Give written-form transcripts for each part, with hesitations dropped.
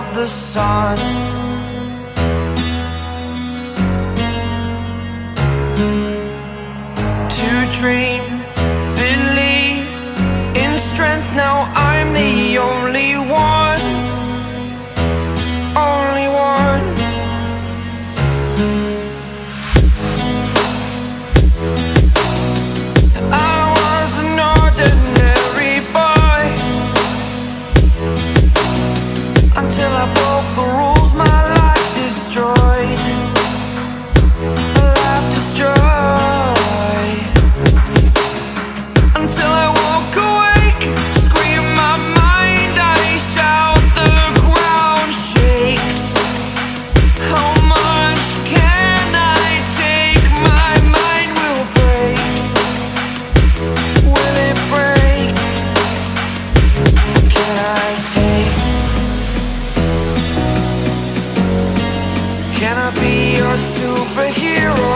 of the sun. To dream, believe in strength. Now I'm the only one, only one. I was an ordinary boy until I broke the rules. My life destroyed, life destroyed. Until I walk awake, scream my mind, I shout, the ground shakes. How much can I take? My mind will break. Will it break? Can I take? Can I be your superhero?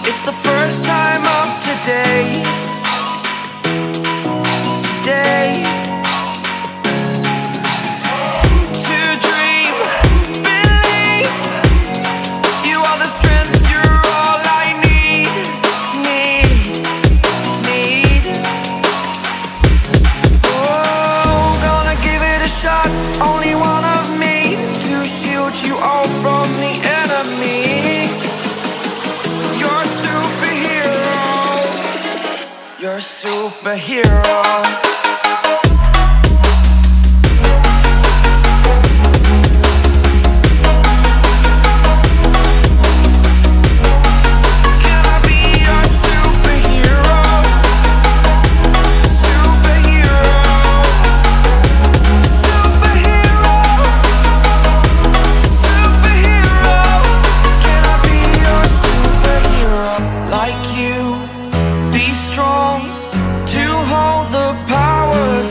It's the first time of today, today. To dream, believe, you are the strength, you're all I need. Oh, gonna give it a shot, only one of me, to shield you all from the enemy. You're a superhero.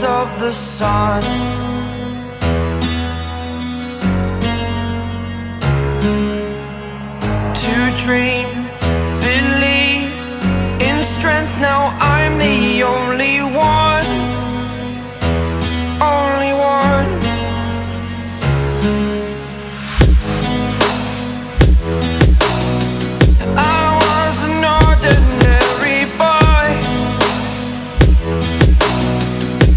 Of the sun. To dream, believe in strength. Now I'm the only one, only one. I was an ordinary boy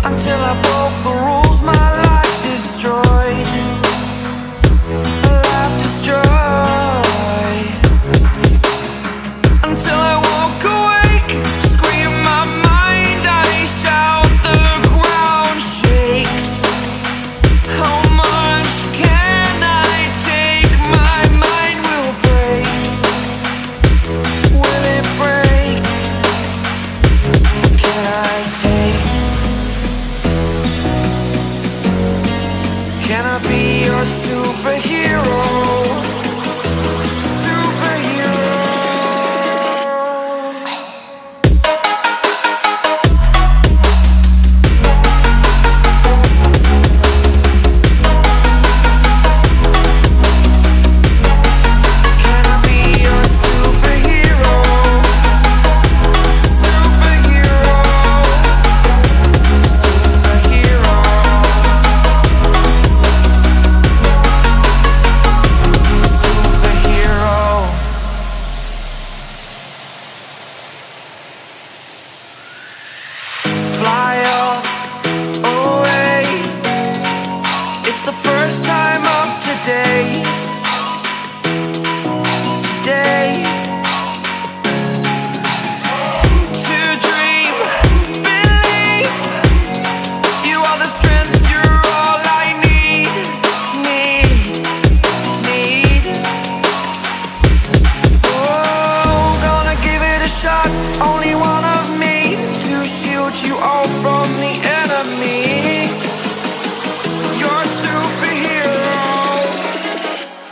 until I broke the rules. My life destroyed, life destroyed.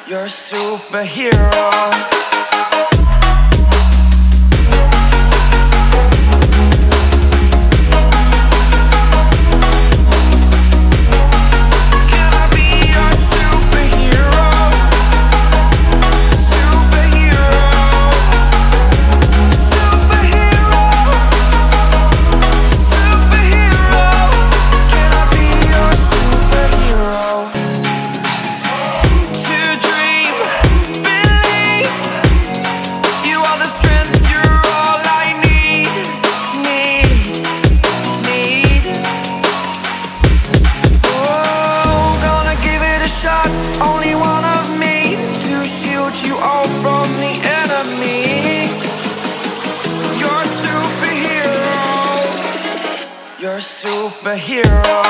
You're a superhero. Superhero.